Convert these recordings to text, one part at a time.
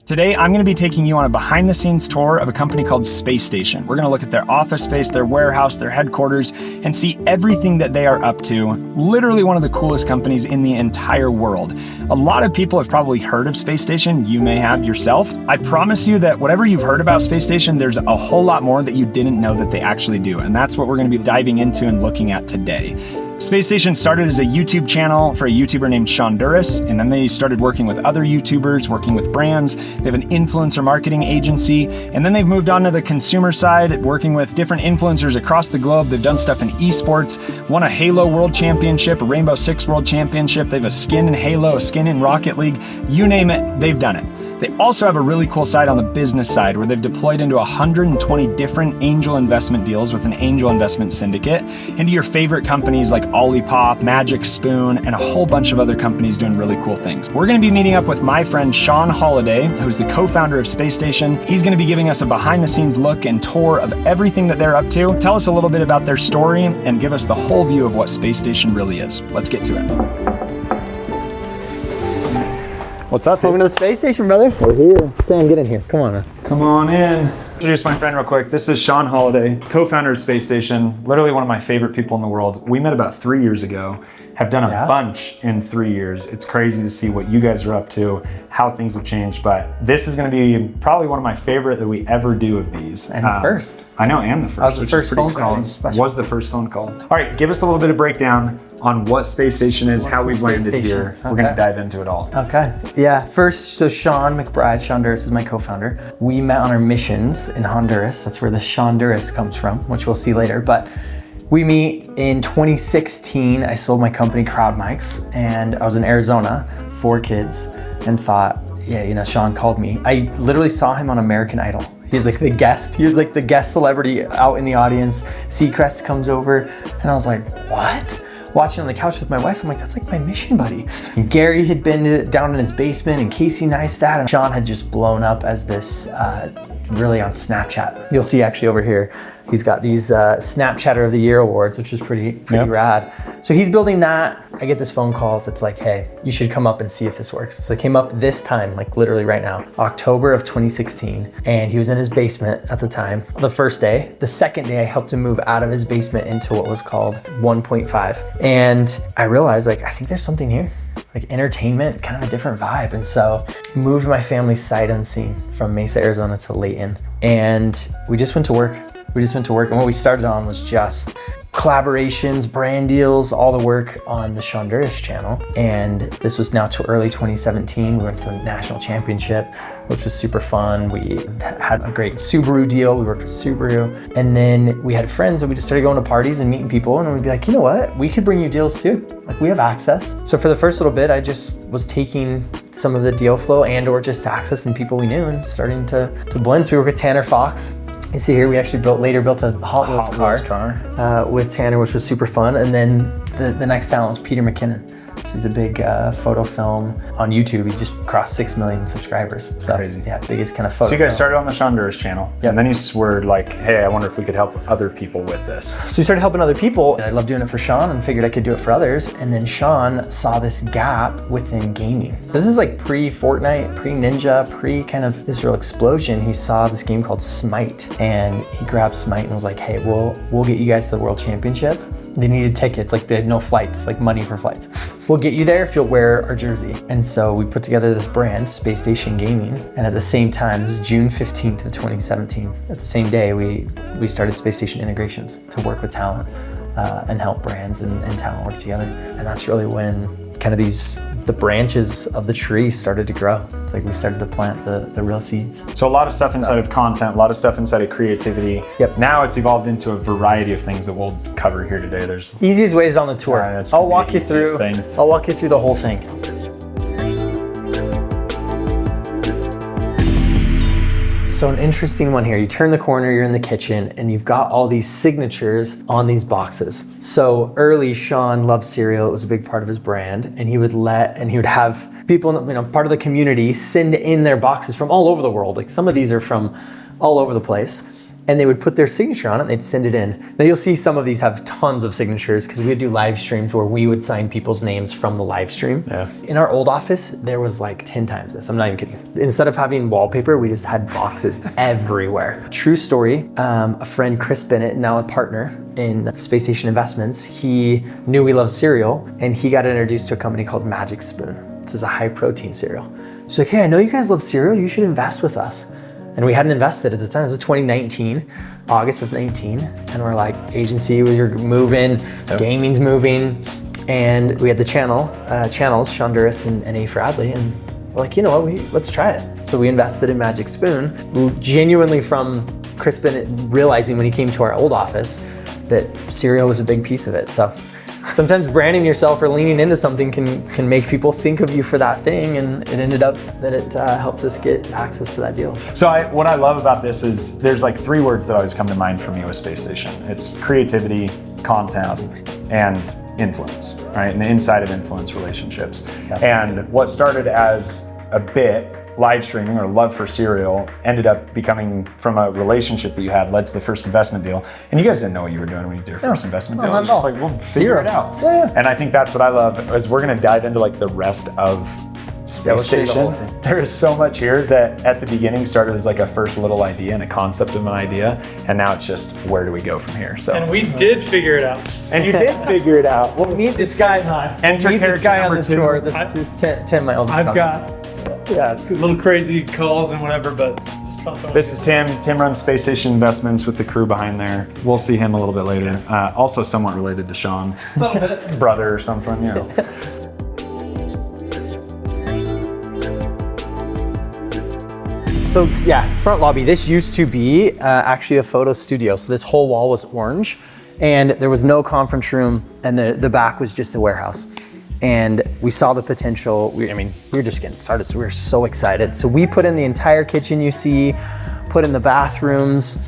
Today, I'm going to be taking you on a behind-the-scenes tour of a company called Space Station. We're going to look at their office space, their warehouse, their headquarters, and see everything that they are up to. Literally one of the coolest companies in the entire world. A lot of people have probably heard of Space Station. You may have yourself. I promise you that whatever you've heard about Space Station, there's a whole lot more that you didn't know that they actually do. And that's what we're going to be diving into and looking at today. Space Station started as a YouTube channel for a YouTuber named Shonduras, and then they started working with other YouTubers, working with brands. They have an influencer marketing agency, and then they've moved on to the consumer side, working with different influencers across the globe. They've done stuff in esports, won a Halo World Championship, a Rainbow Six World Championship. They have a skin in Halo, a skin in Rocket League. You name it, they've done it. They also have a really cool side on the business side where they've deployed into 120 different angel investment deals with an angel investment syndicate into your favorite companies like Olipop, Magic Spoon, and a whole bunch of other companies doing really cool things. We're going to be meeting up with my friend Sean Holiday, who's the co-founder of Space Station. He's going to be giving us a behind-the-scenes look and tour of everything that they're up to, tell us a little bit about their story, and give us the whole view of what Space Station really is. Let's get to it. What's up? Welcome to the Space Station, brother. We're here. Sam, get in here. Come on, man. Come on in. Introduce my friend real quick. This is Sean Holiday, co-founder of Space Station, literally one of my favorite people in the world. We met about 3 years ago, have done a bunch in 3 years. It's crazy to see what you guys are up to, how things have changed, but this is gonna be probably one of my favorite that we ever do of these. And the first. I know, and the first. That was the first phone call. Was the first phone call. All right, give us a little bit of breakdown on what Space Station is, how we've landed here. We're gonna dive into it all. Okay, yeah, first, so Sean McBride, Shonduras is my co-founder. We met on our missions in Honduras. That's where the Shonduras comes from, which we'll see later. But we meet in 2016. I sold my company Crowd Mics and I was in Arizona, 4 kids, and thought, yeah, you know, Sean called me. I literally saw him on American Idol. He's like the guest. He was like the guest celebrity out in the audience. Seacrest comes over and I was like, what? Watching on the couch with my wife, I'm like, that's like my mission buddy. And Gary had been down in his basement and Casey Neistat, and Sean had just blown up as this really on Snapchat. You'll see actually over here, he's got these Snapchatter of the Year awards, which is pretty rad. So he's building that. I get this phone call that's like, hey, you should come up and see if this works. So I came up this time, like literally right now, October of 2016. And he was in his basement at the time. The first day, the second day I helped him move out of his basement into what was called 1.5. And I realized like, I think there's something here. Like entertainment, kind of a different vibe. And so moved my family sight unseen from Mesa, Arizona to Layton. And we just went to work. And what we started on was just collaborations, brand deals, all the work on the Shonduras channel. And this was now to early 2017. We went to the national championship, which was super fun. We had a great Subaru deal. We worked with Subaru. And then we had friends and we just started going to parties and meeting people. And we'd be like, you know what? We could bring you deals too. Like we have access. So for the first little bit, I just was taking some of the deal flow and or just accessing people we knew and starting to blend. So we worked with Tanner Fox. You see here, we actually later built a Hot Wheels car with Tanner, which was super fun. And then the next talent was Peter McKinnon. So he's a big photo film on YouTube. He's just crossed 6 million subscribers. So crazy. Yeah, biggest kind of photo. So you guys started on the Shonduras channel, and then you were like, hey, I wonder if we could help other people with this. So we started helping other people. I loved doing it for Sean and figured I could do it for others. And then Sean saw this gap within gaming. So this is like pre-Fortnite, pre-Ninja, pre-kind of this real explosion. He saw this game called Smite, and he grabbed Smite and was like, hey, we'll get you guys to the World Championship. They needed tickets, like they had no flights, like money for flights. We'll get you there if you'll wear our jersey. And so we put together this brand, Space Station Gaming. And at the same time, this is June 15th of 2017. At the same day, we started Space Station Integrations to work with talent and help brands and talent work together. And that's really when kind of the branches of the tree started to grow. It's like we started to plant the real seeds. So a lot of stuff inside of content, a lot of stuff inside of creativity. Yep. Now it's evolved into a variety of things that we'll cover here today. There's easiest ways on the tour. I'll walk you through the whole thing. So an interesting one here. You turn the corner, you're in the kitchen, and you've got all these signatures on these boxes. So early, Sean loved cereal. It was a big part of his brand, and he would have people, part of the community send in their boxes from all over the world. Like some of these are from all over the place. and they would put their signature on it and they'd send it in. Now you'll see some of these have tons of signatures because we would do live streams where we would sign people's names from the live stream. Yeah. In our old office, there was like 10 times this. I'm not even kidding. Instead of having wallpaper, we just had boxes everywhere. True story, a friend, Chris Bennett, now a partner in Space Station Investments, he knew we loved cereal and he got introduced to a company called Magic Spoon. This is a high protein cereal. She's like, hey, I know you guys love cereal. You should invest with us. And we hadn't invested at the time. This is 2019, August of 19. And we're like, agency, we're moving, gaming's moving. And we had the channels, Sean Duras and A. Fradley. And we're like, you know what, let's try it. So we invested in Magic Spoon, genuinely from Chris Bennett realizing when he came to our old office that cereal was a big piece of it. So sometimes branding yourself or leaning into something can make people think of you for that thing, and it ended up that it helped us get access to that deal. So what I love about this is there's like 3 words that always come to mind for me with Space Station. It's creativity, content, and influence, right? And the inside of influence relationships. Yeah. And what started as a bit, live streaming or love for cereal, ended up becoming from a relationship that you had, led to the first investment deal. And you guys didn't know what you were doing when you did your first investment deal. It was just like, we'll figure it out. Yeah. And I think that's what I love, is we're gonna dive into like the rest of Space Station. There is so much here that at the beginning started as like a first little idea and a concept of an idea, and now it's just where do we go from here? So. And we did figure it out. And you did figure it out. Well, meet this guy. Enter meet this guy on the 2. tour. This is Tim, my oldest I've brother. got a little crazy calls and whatever, but just pump on. This is Tim. Tim runs Space Station Investments with the crew behind there. We'll see him a little bit later. Also somewhat related to Sean. A little bit. Brother or something, you know. So yeah, front lobby. This used to be actually a photo studio. So this whole wall was orange and there was no conference room, and the back was just a warehouse. And we saw the potential. We were just getting started, so we were so excited. So we put in the entire kitchen you see, put in the bathrooms,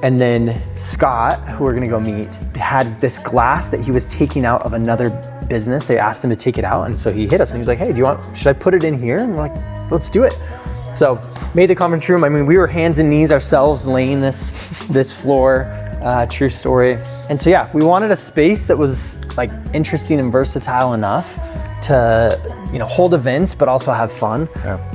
and then Scott, who we're gonna go meet, had this glass that he was taking out of another business. They asked him to take it out, and so he hit us and he's like, hey, should I put it in here? And we're like, let's do it. So made the conference room. We were hands and knees ourselves laying this floor, true story. And so yeah, we wanted a space that was like interesting and versatile enough to hold events, but also have fun,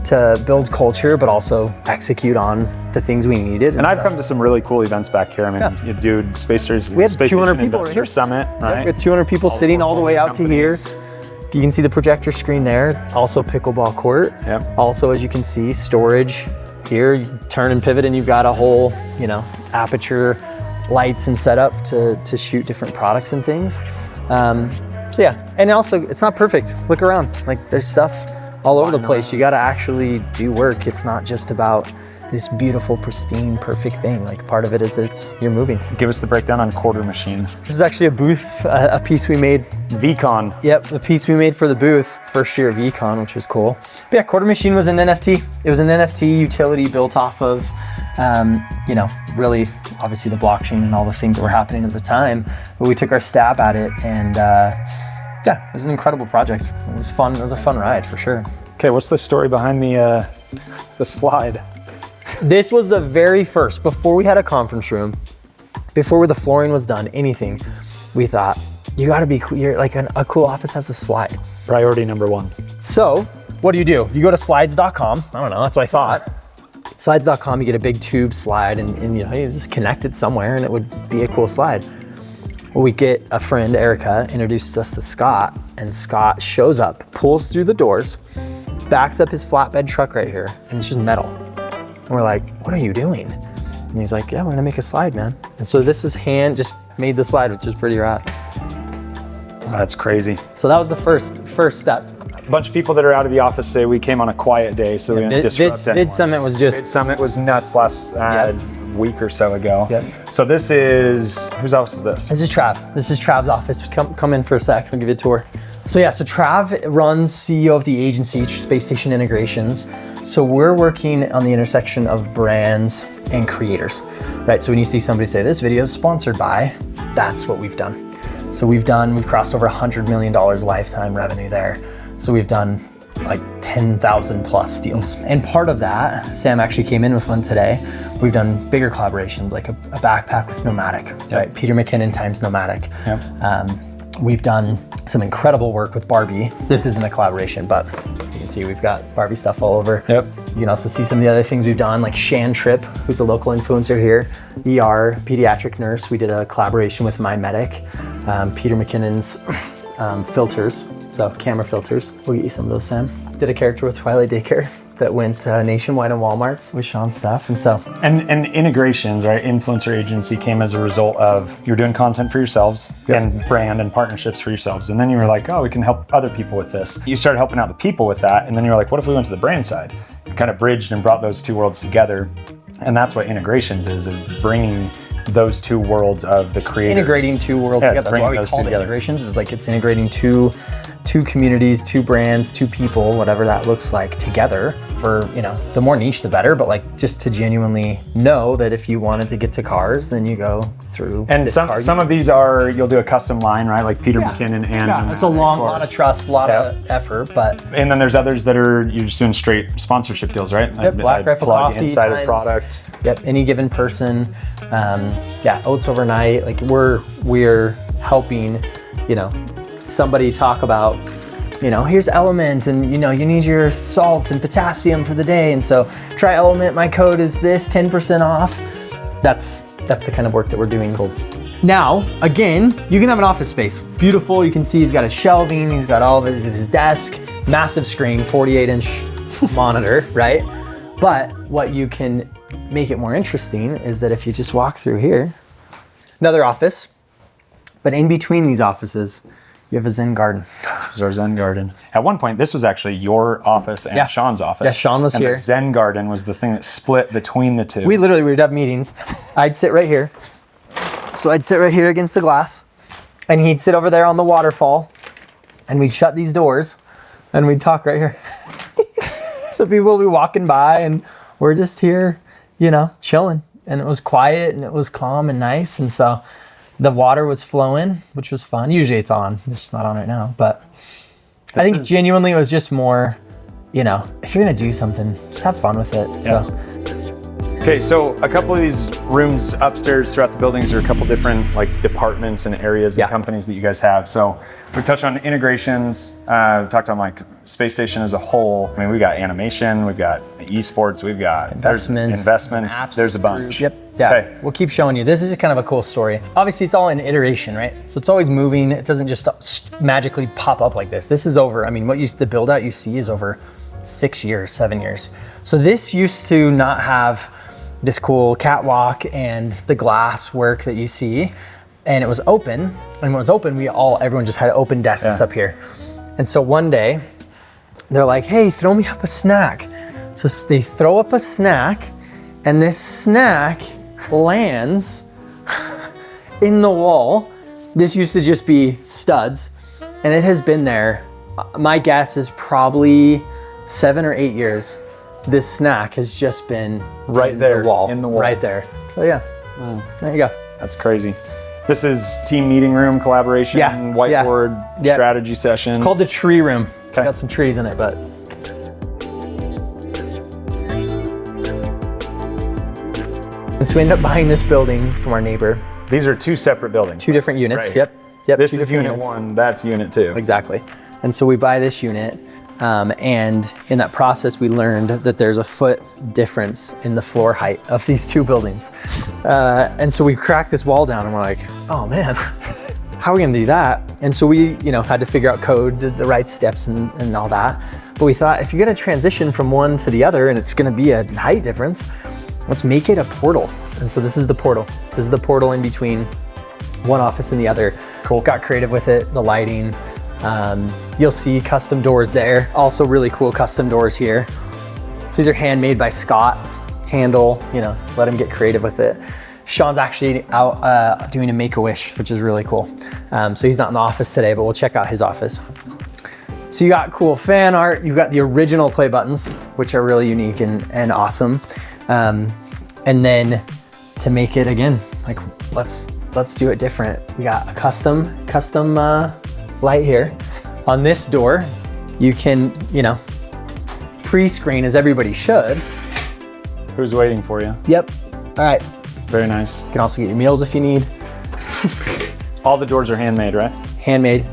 to build culture, but also execute on the things we needed. And I've come to some really cool events back here. You do Space Station. We had Space 200 Station people right here. Summit, right? We had 200 people sitting all the way out to here. You can see the projector screen there, also pickleball court. Yep. Also, as you can see, storage here. You turn and pivot and you've got a whole, aperture lights and setup to shoot different products and things. So yeah, and also it's not perfect. Look around, like there's stuff all over the place. You gotta actually do work. It's not just about this beautiful, pristine, perfect thing. Like part of it is you're moving. Give us the breakdown on Quarter Machine. This is actually a booth, a piece we made. VCon. Yep, the piece we made for the booth, first year of VCon, which was cool. But yeah, Quarter Machine was an NFT. It was an NFT utility built off of, really obviously the blockchain and all the things that were happening at the time. But we took our stab at it, and it was an incredible project. It was fun. It was a fun ride for sure. Okay, what's the story behind the slide? This was the very first, before we had a conference room, before the flooring was done, anything, we thought, you gotta be cool. You're like a cool office has a slide. Priority number 1. So what do? You go to slides.com. I don't know, that's what I thought. Slides.com, you get a big tube slide and you just connect it somewhere and it would be a cool slide. Well, we get a friend, Erica, introduces us to Scott, and Scott shows up, pulls through the doors, backs up his flatbed truck right here, and it's just metal. And we're like, what are you doing? And he's like, yeah, we're gonna make a slide, man. And so this was just made the slide, which is pretty rad. That's crazy. So that was the first step. A bunch of people that are out of the office say we came on a quiet day, so we didn't disrupt anyone. Vid Summit was just... Vid Summit was nuts last week or so ago. Yep. So this is, whose office is this? This is Trav. This is Trav's office. Come in for a sec, I'll give you a tour. So yeah, so Trav runs, CEO of the agency, Space Station Integrations. So we're working on the intersection of brands and creators, right? So when you see somebody say, this video is sponsored by, that's what we've done. So we've crossed over $100 million lifetime revenue there. So we've done like 10,000 plus deals. And part of that, Sam actually came in with one today. We've done bigger collaborations, like a backpack with Nomadic, right? Peter McKinnon times Nomadic. We've done some incredible work with Barbie. This isn't a collaboration, but you can see we've got Barbie stuff all over. You can also see some of the other things we've done, like Shan Tripp, who's a local influencer here, ER, pediatric nurse. We did a collaboration with My Medic, Peter McKinnon's filters, so camera filters. We'll get you some of those, Sam. Did a character with Twilight Daycare that went nationwide in Walmarts with Sean's stuff, and so. And integrations, right? Influencer agency came as a result of you're doing content for yourselves and brand and partnerships for yourselves. And then you were like, oh, we can help other people with this. You started helping out the people with that. And then you were like, what if we went to the brand side? Kind of bridged and brought those two worlds together. And that's what integrations is bringing those two worlds of the creators. Integrating two worlds together. That's why we call it integrations. Is like it's integrating two communities, two brands, two people, whatever that looks like, together for, the more niche the better, but like just to genuinely know that if you wanted to get to cars, then you go through. And some of these are, you'll do a custom line, right? Like Peter McKinnon and it's a lot of trust, a lot of effort, but. And then there's others that are, you're just doing straight sponsorship deals, right? Black Rifle Coffee inside times, of product. Any given person. Oats overnight, like we're helping, somebody talk about, here's Element and you need your salt and potassium for the day. And so try Element, my code is this, 10% off. That's the kind of work that we're doing. Cool. Now, again, you can have an office space. Beautiful, you can see he's got his shelving, he's got all of his desk, massive screen, 48-inch monitor, right? But what you can make it more interesting is that if you just walk through here, another office, but in between these offices, you have a Zen garden. This is our Zen garden. At one point, this was actually your office and Sean's office. Yeah, Sean was here. The Zen garden was the thing that split between the two. We would have meetings. I'd sit right here. So I'd sit right here against the glass, and he'd sit over there on the waterfall, and we'd shut these doors, and we'd talk right here. So people would be walking by, and we're just here, chilling. And it was quiet, and it was calm and nice, and so the water was flowing, which was fun. Usually it's on, it's just not on right now. But I think genuinely it was just more, if you're gonna do something, just have fun with it. Yeah. So. Okay, so a couple of these rooms upstairs throughout the buildings are a couple different departments and areas and companies that you guys have. So we touched on integrations, we talked on Space Station as a whole. I mean, we've got animation, we've got esports, we've got investments, apps, there's a bunch. Yep. Yeah, okay. We'll keep showing you. This is just kind of a cool story. Obviously, it's all in iteration, right? So it's always moving. It doesn't just magically pop up like this. This is over, the build out you see is over 6 years, 7 years. So this used to not have this cool catwalk and the glass work that you see, and it was open. And when it was open, everyone just had open desks up here. And so one day, they're like, hey, throw me up a snack. So they throw up a snack, and this snack lands in the wall. This used to just be studs, and it has been there. My guess is probably 7 or 8 years. This snack has just been right there, the wall, in the wall, right there. So there you go. That's crazy. This is team meeting room collaboration, whiteboard strategy sessions. Called the tree room. It's got some trees in it, but. And so we ended up buying this building from our neighbor. These are two separate buildings. Two different units. Right. Yep. This is unit 1. That's unit 2. Exactly. And so we buy this unit. And in that process, we learned that there's a foot difference in the floor height of these two buildings. And so we cracked this wall down and we're like, oh man, how are we gonna do that? And so we, had to figure out code, did the right steps and all that. But we thought if you're gonna transition from one to the other and it's gonna be a height difference, let's make it a portal. And so this is the portal. This is the portal in between one office and the other. Cool. Got creative with it, the lighting. You'll see custom doors there. Also really cool custom doors here. So these are handmade by Scott. Handle, let him get creative with it. Sean's actually out doing a Make-A-Wish, which is really cool. So he's not in the office today, but we'll check out his office. So you got cool fan art. You've got the original play buttons, which are really unique and awesome. And then to make it again, let's do it different. We got a custom light here. On this door, you can, pre-screen, as everybody should. Who's waiting for you? Yep. All right. Very nice. You can also get your meals if you need. All the doors are handmade, right? Handmade.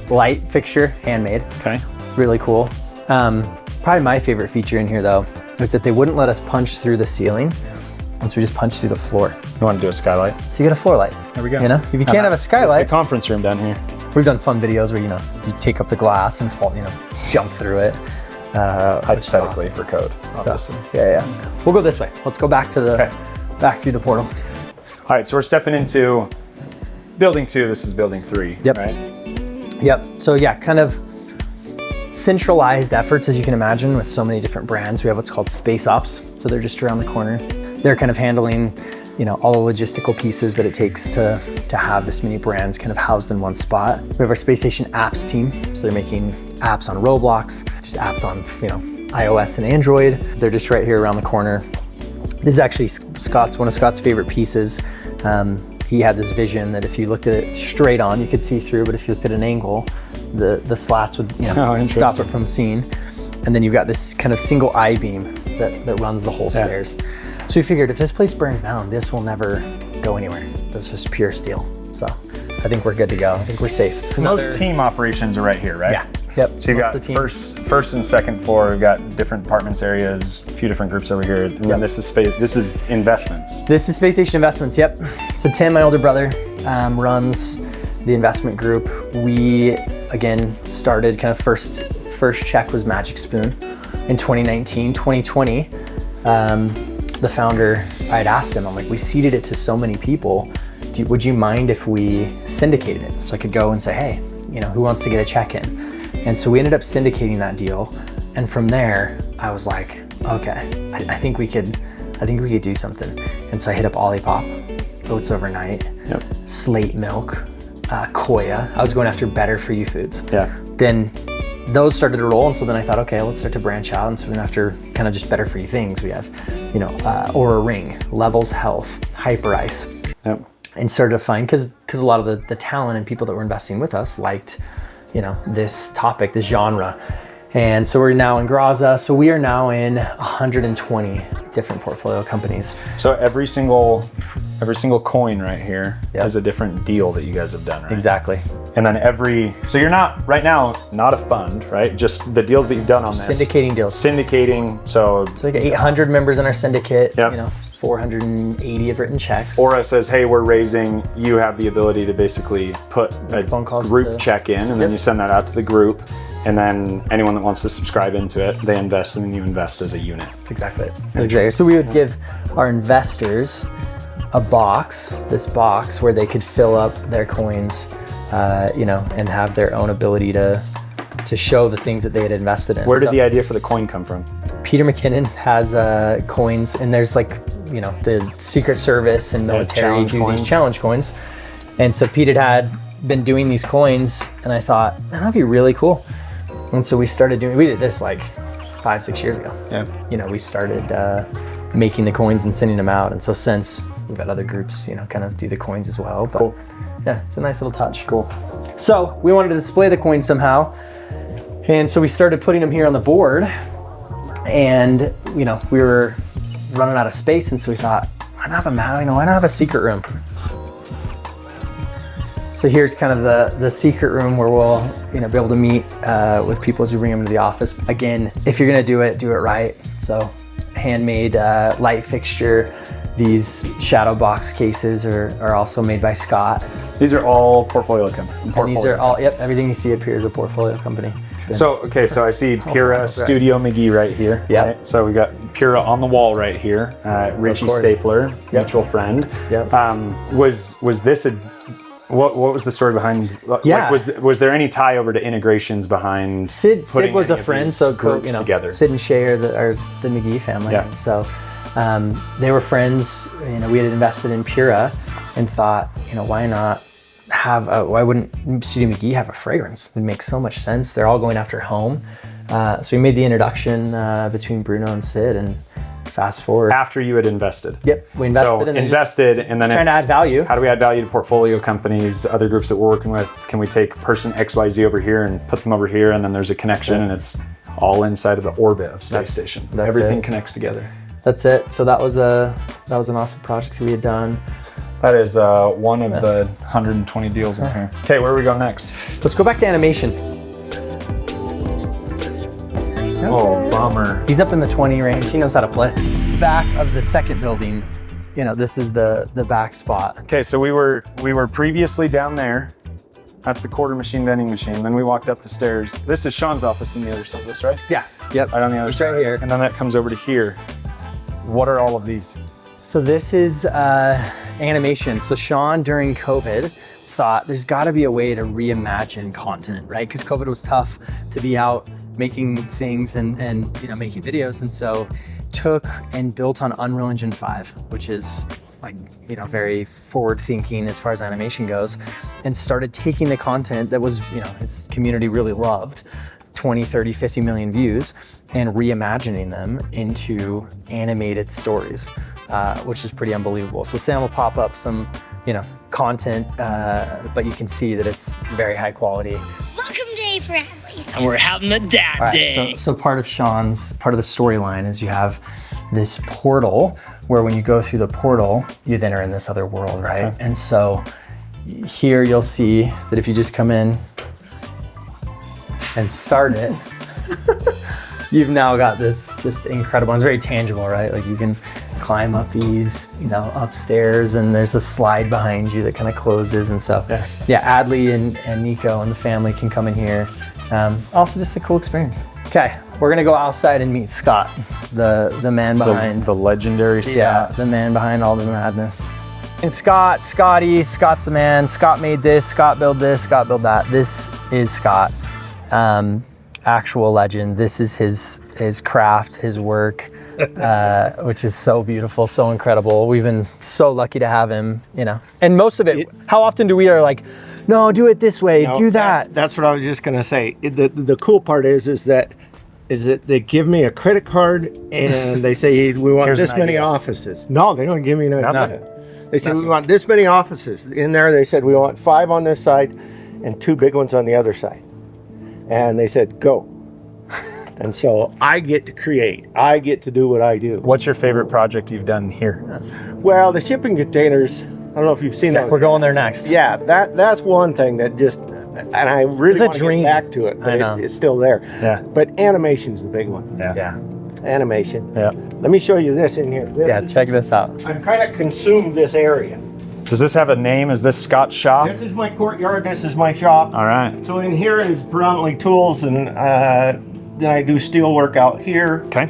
Light fixture, handmade. Okay. Really cool. Probably my favorite feature in here though is that they wouldn't let us punch through the ceiling, and so we just punch through the floor. You want to do a skylight? So you get a floor light. There we go. You know, if you can't have a skylight, the conference room down here. we've done fun videos where you take up the glass and fall, jump through it. Hypothetically awesome. for code, obviously. So, yeah. We'll go this way. Let's go back to back through the portal. All right, so we're stepping into building 2. This is building 3. Yep. Right. Yep. So yeah, kind of centralized efforts, as you can imagine, with so many different brands. We have what's called space ops. So they're just around the corner. They're kind of handling, all the logistical pieces that it takes to have this many brands kind of housed in one spot. We have our Space Station apps team. So they're making apps on Roblox, just apps on, iOS and Android. They're just right here around the corner. This is actually one of Scott's favorite pieces. He had this vision that if you looked at it straight on, you could see through, but if you looked at an angle, the slats would stop it from seeing. And then you've got this kind of single I-beam that runs the whole stairs. So we figured if this place burns down, this will never go anywhere. This is pure steel. So I think we're good to go. I think we're safe. Most team operations are right here, right? Yeah. Yep. So you got first and second floor. We've got different departments, areas, a few different groups over here, and then this is space. This is investments. This is Space Station Investments. Yep. So Tim, my older brother, runs the investment group. We again started kind of first check was Magic Spoon in 2019. 2020, the founder, I had asked him, I'm like, we seeded it to so many people. Would you mind if we syndicated it? So I could go and say, hey, who wants to get a check in? And so we ended up syndicating that deal. And from there, I was like, okay, I think we could do something. And so I hit up Olipop, Oats Overnight, Slate Milk, Koya. I was going after better for you foods. Yeah. Then those started to roll. And so then I thought, okay, let's start to branch out. And so then after kind of just better for you things, we have, Aura Ring, Levels Health, Hyper Ice. Yep. And started to find, because a lot of the talent and people that were investing with us liked, this topic, this genre. And so we're now in Graza. So we are now in 120 different portfolio companies. So every single coin right here has a different deal that you guys have done, right? Exactly. And then so you're not, right now, not a fund, right? Just the deals that you've done on this. Syndicating deals. Syndicating, so. It's like 800 members in our syndicate, Yep. 480 have written checks. Aura says, hey, we're raising, you have the ability to basically put a phone calls group check in, and then you send that out to the group. And then anyone that wants to subscribe into it, they invest, and then you invest as a unit. That's exactly it. Exactly. So we would give our investors this box where they could fill up their coins, and have their own ability to show the things that they had invested in. Where did the idea for the coin come from? Peter McKinnon has coins, and there's the Secret Service and military do these challenge coins. And so Pete had been doing these coins, and I thought, man, that'd be really cool. And so we did this like 5-6 years ago. Yeah. We started making the coins and sending them out. And so since we've had other groups, kind of do the coins as well. But cool. Yeah, it's a nice little touch. Cool. So we wanted to display the coins somehow. And so we started putting them here on the board, and we were running out of space, and so we thought, why not have a secret room? So here's kind of the secret room where we'll be able to meet with people as we bring them to the office. Again, if you're gonna do it right. So handmade light fixture. These shadow box cases are also made by Scott. These are all portfolio companies. And these are all, everything you see up here is a portfolio company. So I see Pura Studio McGee right here. Yeah. Right? So we got Pura on the wall right here. Richie Stapler, mutual friend. Yep. Was this what was the story behind? Yeah. Like, was there any tie over to integrations behind? Sid was a friend, so together. Sid and Shay are the McGee family. Yeah. So they were friends. We had invested in Pura and thought, why wouldn't Studio McGee have a fragrance? It makes so much sense. They're all going after home. So we made the introduction between Bruno and Sid, and fast forward. After you had invested. Yep, we invested. And then trying to add value. How do we add value to portfolio companies, other groups that we're working with? Can we take person XYZ over here and put them over here, and then there's a connection, and it's all inside of the orbit of Space Station. That's Everything it. connects together. That's it. So that was an awesome project we had done. That is one of the 120 deals in here. Okay, where do we go next? Let's go back to animation. Oh, bummer. He's up in the 20 range. He knows how to play. Back of the second building, this is the back spot. Okay, so we were previously down there. That's the quarter machine vending machine. Then we walked up the stairs. This is Sean's office on the other side of this, right? Yeah. Yep. Right on the other side. Right here. And then that comes over to here. What are all of these? So this is animation. So Sean, during COVID, thought there's got to be a way to reimagine content, right? Because COVID was tough to be out making things and making videos, and so took and built on Unreal Engine 5, which is very forward thinking as far as animation goes, and started taking the content that was his community really loved, 20, 30, 50 million views, and reimagining them into animated stories, which is pretty unbelievable. So Sam will pop up some content, but you can see that it's very high quality. Welcome to Day for Hadley. And we're having the dad day. So part of the storyline is you have this portal where when you go through the portal, you then are in this other world, right? Okay. And so here you'll see that if you just come in and start it, you've now got this just incredible, it's very tangible, right? Like you can climb up these, upstairs, and there's a slide behind you that kind of closes. And so, Adley and Nico and the family can come in here. Also just a cool experience. Okay, we're gonna go outside and meet Scott, the man behind. The legendary Scott. Yeah, the man behind all the madness. And Scott's the man. Scott made this, Scott built this, Scott built that. This is Scott, actual legend. This is his craft, his work, which is so beautiful, so incredible. We've been so lucky to have him, And most of it, how often do we are like, no, do it this way, do that. That's what I was just gonna say. The cool part is that they give me a credit card and they say we want this many offices. No, they don't give me nothing. They said we want this many offices. In there they said we want 5 on this side and 2 big ones on the other side. And they said go. And so I get to create. I get to do what I do. What's your favorite project you've done here? Well, the shipping containers, I don't know if you've seen those. We're going there next. Yeah, that's one thing that just, and I really want to get back to it, but it's still there. Yeah. But animation's the big one. Yeah. Animation. Yeah. Let me show you this in here. Check this out. I've kind of consumed this area. Does this have a name? Is this Scott's shop? This is my courtyard. This is my shop. All right. So in here is predominantly tools, and then I do steel work out here. Okay.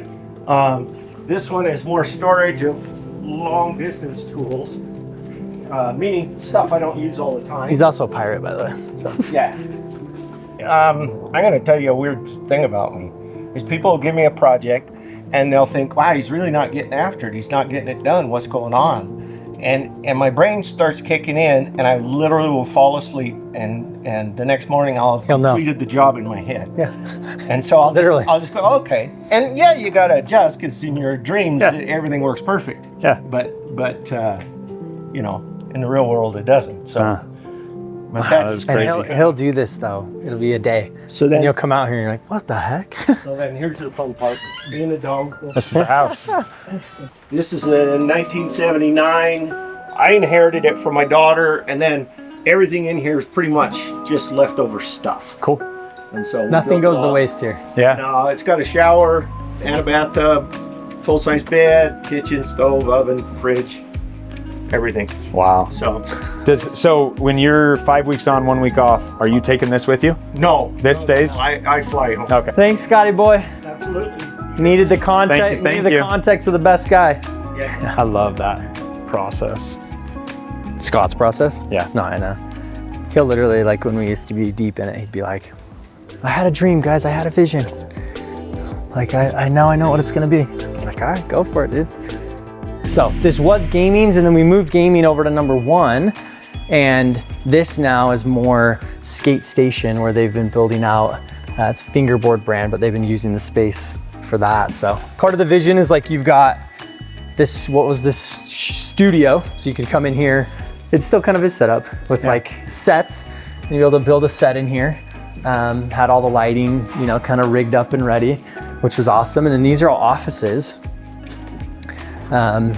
This one is more storage of long distance tools, meaning stuff I don't use all the time. He's also a pirate, by the way. So. Yeah. I'm going to tell you a weird thing about me. Is people will give me a project and they'll think, wow, he's really not getting after it. He's not getting it done. What's going on? And my brain starts kicking in, and I literally will fall asleep, and the next morning I'll have completed the job in my head. Yeah. And so I'll just go, okay. And yeah, you got to adjust because in your dreams, everything works perfect. Yeah. But in the real world, it doesn't. So. But that's crazy. And he'll do this though. It'll be a day. So then you'll come out here and you're like, what the heck? So then here's the fun part. Being a dog. This is the house. This is in 1979. I inherited it from my daughter, and then everything in here is pretty much just leftover stuff. Cool. And so nothing goes to waste here. Yeah. No, it's got a shower and a bathtub, full-size bed, kitchen, stove, oven, fridge. Everything. Wow. So when you're 5 weeks on, 1 week off, are you taking this with you? No. This stays? No, I fly home. Okay. Thanks, Scotty boy. Absolutely. Needed the context. Thank you. Needed the context of the best guy. Yeah. I love that process. Scott's process? Yeah. No, I know. He'll literally, like when we used to be deep in it, he'd be like, I had a dream, guys. I had a vision. Like, I know what it's gonna be. I'm like, all right, go for it, dude. So this was gaming's, and then we moved gaming over to number 1. And this now is more Skate Station, where they've been building out, it's a fingerboard brand, but they've been using the space for that. So part of the vision is like you've got this, what was this studio? So you can come in here. It's still kind of a setup with like sets, and you'll be able to build a set in here. had all the lighting, kind of rigged up and ready, which was awesome. And then these are all offices. And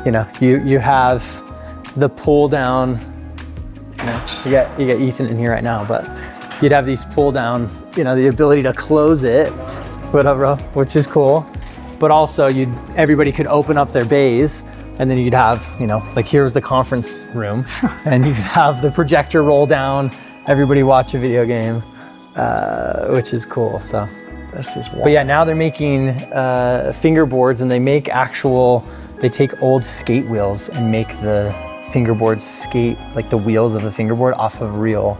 you have the pull down, you got Ethan in here right now, but you'd have these pull down, the ability to close it, whatever, which is cool. But also everybody could open up their bays, and then you'd have, like here's the conference room, and you could have the projector roll down, everybody watch a video game, which is cool. So this is wild. But yeah, now they're making fingerboards, and they take old skate wheels and make the fingerboards skate, like the wheels of a fingerboard off of real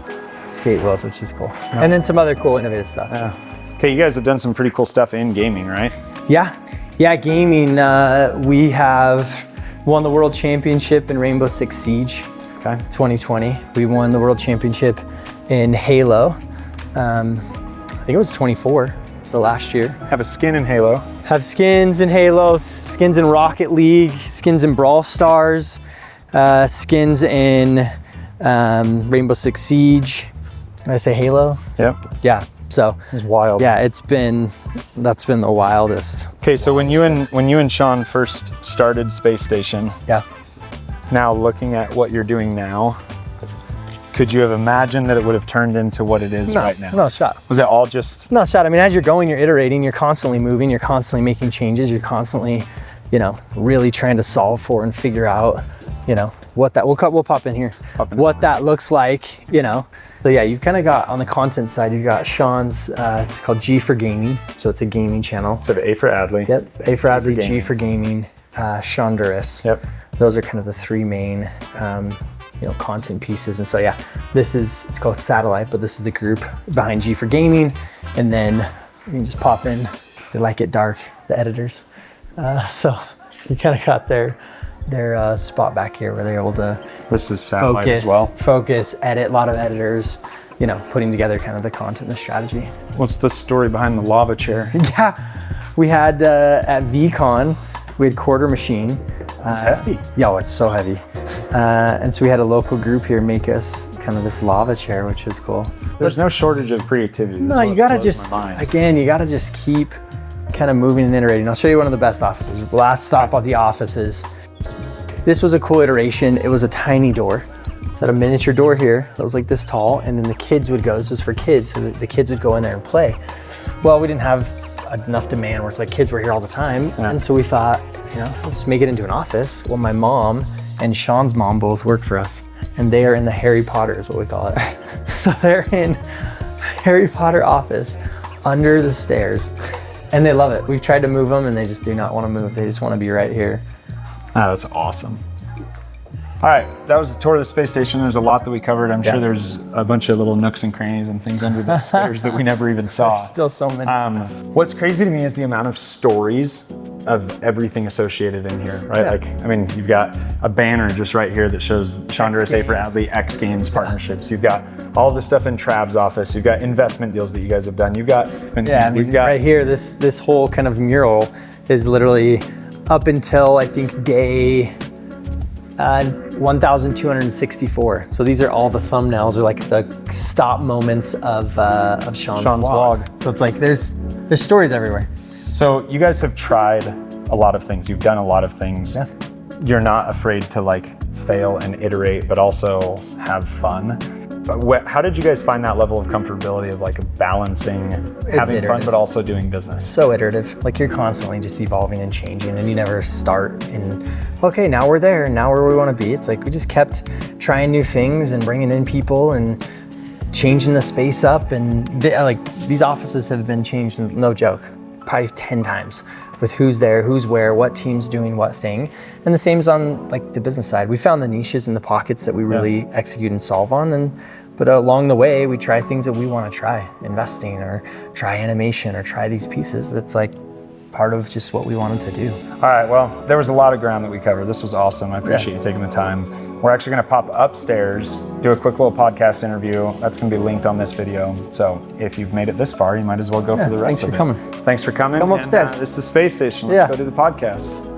skate wheels, which is cool. Yeah. And then some other cool innovative stuff. Yeah. So. Okay, you guys have done some pretty cool stuff in gaming, right? Yeah, gaming. We have won the world championship in Rainbow Six Siege. Okay. 2020. We won the world championship in Halo. I think it was 24, so last year. Have a skin in Halo. Have skins in Halo, skins in Rocket League, skins in Brawl Stars, skins in Rainbow Six Siege. Did I say Halo? Yep. Yeah. So it's wild. Yeah, that's been the wildest. Okay, so when you and Sean first started Space Station, yeah. Now looking at what you're doing now, could you have imagined that it would have turned into what it is right now? No shot. Was it all just? No shot. I mean, as you're going, you're iterating, you're constantly moving, you're constantly making changes, you're constantly, really trying to solve for and figure out, what that, we'll pop in here, what that looks like, So yeah, you've kind of got, on the content side, you've got Sean's, it's called G for Gaming. So it's a gaming channel. So the A for Adley. Yep, A for Adley, G for Gaming, Sean Duris. Yep. Those are kind of the three main, content pieces. And so yeah, it's called Satellite, but this is the group behind G for Gaming. And then you can just pop in, they like it dark, the editors. So you kind of got their spot back here where they're able to this is Satellite as well. Focus, edit, a lot of editors, putting together kind of the content and the strategy. What's the story behind the lava chair? Yeah, we had at VCon, we had Quarter Machine. It's hefty. Yeah, it's so heavy. And so we had a local group here make us kind of this lava chair, which was cool. There's no shortage of creativity. No, you gotta just keep kind of moving and iterating. I'll show you one of the best offices. Last stop of the offices. This was a cool iteration. It was a tiny door. So had a miniature door here that was like this tall, and then the kids would go, this was for kids, so the kids would go in there and play. Well, we didn't have enough demand where it's like kids were here all the time. Yeah. And so we thought, let's make it into an office. Well, my mom and Sean's mom both work for us, and they are in the Harry Potter is what we call it. So they're in Harry Potter office under the stairs, and they love it. We've tried to move them, and they just do not want to move. They just want to be right here. Oh, that's awesome. All right, that was the tour of the space station. There's a lot that we covered. I'm sure there's a bunch of little nooks and crannies and things under the stairs that we never even saw. There's still so many. What's crazy to me is the amount of stories of everything associated in here, right? Yeah. You've got a banner just right here that shows Sean Duris, A for Adley, X Games partnerships. You've got all the stuff in Trav's office. You've got investment deals that you guys have done. You've got, right here, this whole kind of mural is literally up until I think day 1,264. So these are all the thumbnails, or like the stop moments of Sean's vlog. So it's like there's stories everywhere. So you guys have tried a lot of things. You've done a lot of things. Yeah. You're not afraid to fail and iterate, but also have fun. How did you guys find that level of comfortability of balancing having fun but also doing business? So iterative. You're constantly just evolving and changing, and you never start in, okay, now we're there, now we're where we want to be. It's we just kept trying new things and bringing in people and changing the space up. And these offices have been changed, no joke, probably 10 times with who's there, who's where, what team's doing what thing. And the same is on the business side. We found the niches and the pockets that we really execute and solve on. But along the way, we try things that we want to try, investing or try animation or try these pieces. That's part of just what we wanted to do. All right, well, there was a lot of ground that we covered. This was awesome. I appreciate you taking the time. We're actually gonna pop upstairs, do a quick little podcast interview. That's gonna be linked on this video. So if you've made it this far, you might as well go for the rest of it. Thanks for coming. Thanks for coming. Come upstairs. This is the space station. Let's go do the podcast.